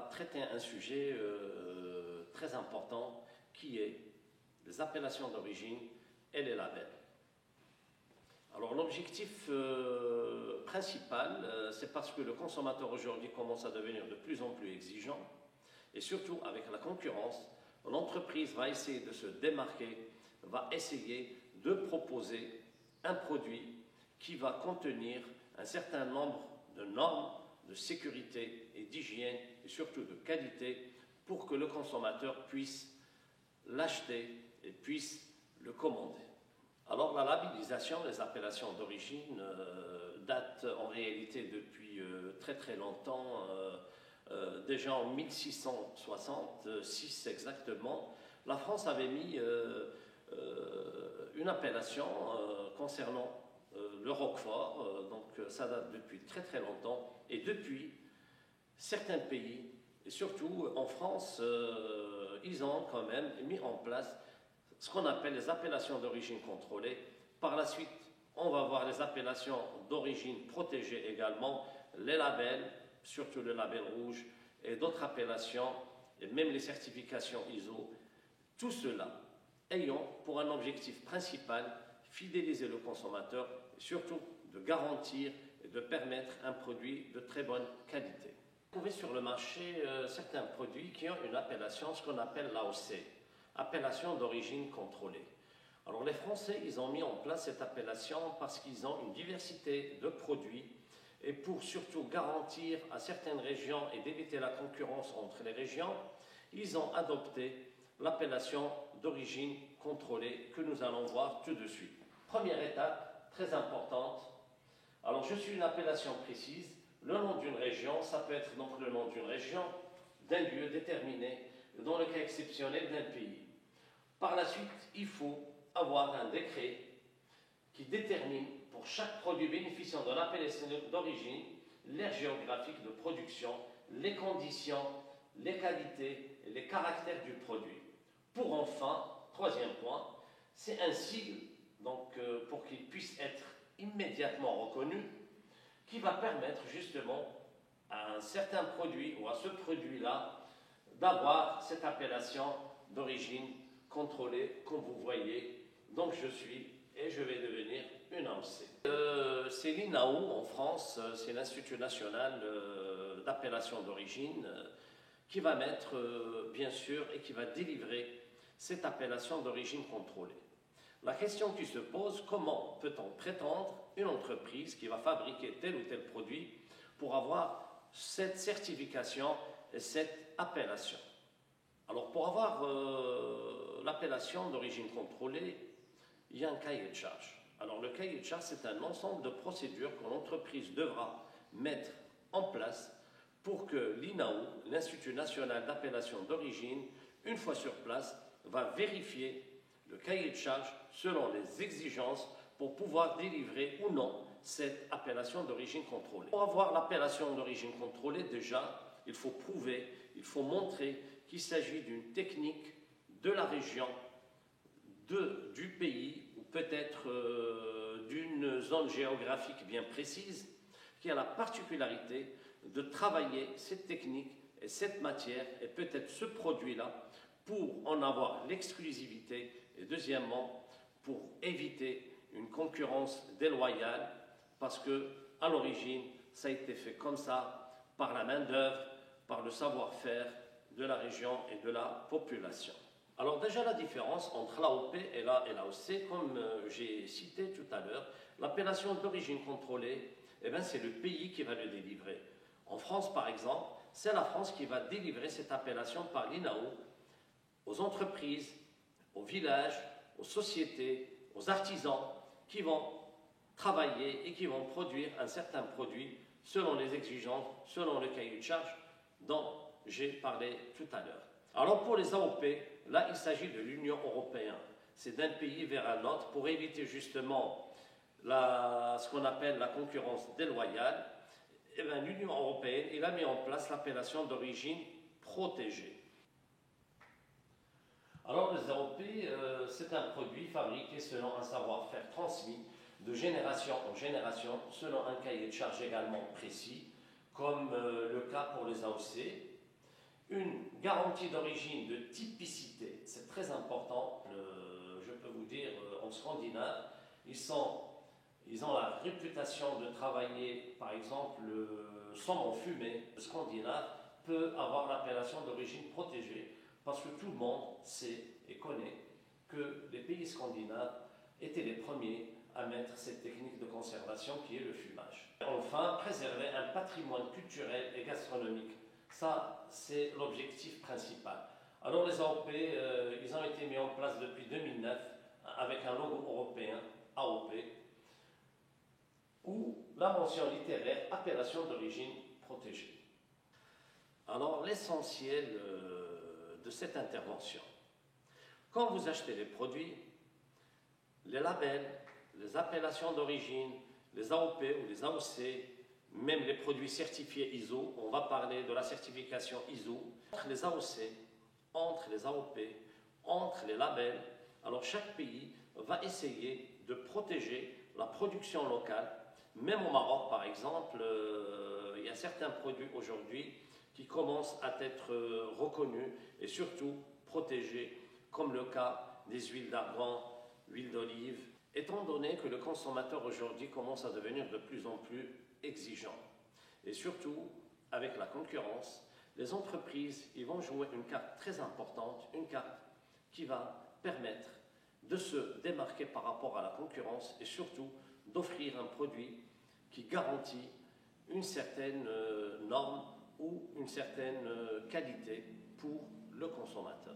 va traiter un sujet très important qui est les appellations d'origine et les labels. Alors l'objectif principal, c'est parce que le consommateur aujourd'hui commence à devenir de plus en plus exigeant et surtout avec la concurrence, l'entreprise va essayer de se démarquer, va essayer de proposer un produit qui va contenir un certain nombre de normes de sécurité et d'hygiène et surtout de qualité pour que le consommateur puisse l'acheter et puisse le commander. Alors la labellisation, les appellations d'origine datent en réalité depuis très très longtemps, déjà en 1666 exactement. La France avait mis une appellation concernant le Roquefort, donc ça date depuis très très longtemps, et depuis, certains pays, et surtout en France, ils ont quand même mis en place ce qu'on appelle les appellations d'origine contrôlée. Par la suite, on va voir les appellations d'origine protégée également, les labels, surtout le label rouge, et d'autres appellations, et même les certifications ISO, tout cela ayant pour un objectif principal fidéliser le consommateur et surtout de garantir et de permettre un produit de très bonne qualité. Vous trouvez sur le marché certains produits qui ont une appellation, ce qu'on appelle l'AOC, appellation d'origine contrôlée. Alors les Français, ils ont mis en place cette appellation parce qu'ils ont une diversité de produits et pour surtout garantir à certaines régions et d'éviter la concurrence entre les régions, ils ont adopté l'appellation d'origine contrôlée que nous allons voir tout de suite. Première étape, très importante. Alors je suis une appellation précise, le nom d'une région, ça peut être donc le nom d'une région, d'un lieu déterminé, dans le cas exceptionnel d'un pays. Par la suite, il faut avoir un décret qui détermine pour chaque produit bénéficiant de l'appellation d'origine l'aire géographique de production, les conditions, les qualités et les caractères du produit. Pour enfin, troisième point, c'est un sigle donc, pour qu'il puisse être immédiatement reconnu qui va permettre justement à un certain produit ou à ce produit-là d'avoir cette appellation d'origine contrôlée, comme vous voyez. Donc je suis et je vais devenir une AOC. C'est l'INAO en France, c'est l'Institut national d'appellation d'origine qui va mettre, bien sûr, et qui va délivrer cette appellation d'origine contrôlée. La question qui se pose, comment peut-on prétendre une entreprise qui va fabriquer tel ou tel produit pour avoir cette certification et cette appellation? Alors pour avoir l'appellation d'origine contrôlée, il y a un cahier de charge. Alors le cahier de charge, c'est un ensemble de procédures que l'entreprise devra mettre en place pour que l'INAO, l'Institut national d'appellation d'origine, une fois sur place, va vérifier le cahier de charge selon les exigences pour pouvoir délivrer ou non cette appellation d'origine contrôlée. Pour avoir l'appellation d'origine contrôlée, déjà, il faut prouver, il faut montrer qu'il s'agit d'une technique de la région, du pays, ou peut-être d'une zone géographique bien précise, qui a la particularité de travailler cette technique et cette matière, et peut-être ce produit-là, pour en avoir l'exclusivité, et deuxièmement, pour éviter une concurrence déloyale, parce que à l'origine, ça a été fait comme ça, par la main-d'œuvre, par le savoir-faire de la région et de la population. Alors déjà la différence entre l'AOP et l'AOC, comme j'ai cité tout à l'heure, l'appellation d'origine contrôlée, eh bien, c'est le pays qui va le délivrer. En France, par exemple, c'est la France qui va délivrer cette appellation par l'INAO aux entreprises, aux villages, aux sociétés, aux artisans qui vont travailler et qui vont produire un certain produit selon les exigences, selon le cahier de charge dont j'ai parlé tout à l'heure. Alors pour les AOP, là il s'agit de l'Union européenne. C'est d'un pays vers un autre pour éviter justement ce qu'on appelle la concurrence déloyale. Eh bien, l'Union européenne il a mis en place l'appellation d'origine protégée. Alors les AOP, c'est un produit fabriqué selon un savoir-faire transmis de génération en génération, selon un cahier de charge également précis, comme le cas pour les AOC. une garantie d'origine, de typicité, c'est très important. Je peux vous dire, en Scandinave, ils ont la réputation de travailler, par exemple, le saumon fumé scandinave peut avoir l'appellation d'origine protégée parce que tout le monde sait et connaît que les pays scandinaves étaient les premiers à mettre cette technique de conservation qui est le fumage. Enfin, préserver un patrimoine culturel et gastronomique. Ça, c'est l'objectif principal. Alors les AOP, ils ont été mis en place depuis 2009 avec un logo européen, AOP, ou la mention littéraire, appellation d'origine protégée. Alors l'essentiel de cette intervention, quand vous achetez les produits, les labels, les appellations d'origine, les AOP ou les AOC, même les produits certifiés ISO, on va parler de la certification ISO, entre les AOC, entre les AOP, entre les labels, alors chaque pays va essayer de protéger la production locale. Même au Maroc, par exemple, il y a certains produits aujourd'hui qui commencent à être reconnus et surtout protégés, comme le cas des huiles d'argan, huile d'olive, étant donné que le consommateur aujourd'hui commence à devenir de plus en plus exigeant. Et surtout, avec la concurrence, les entreprises ils vont jouer une carte très importante, une carte qui va permettre de se démarquer par rapport à la concurrence et surtout d'offrir un produit qui garantit une certaine norme ou une certaine qualité pour le consommateur.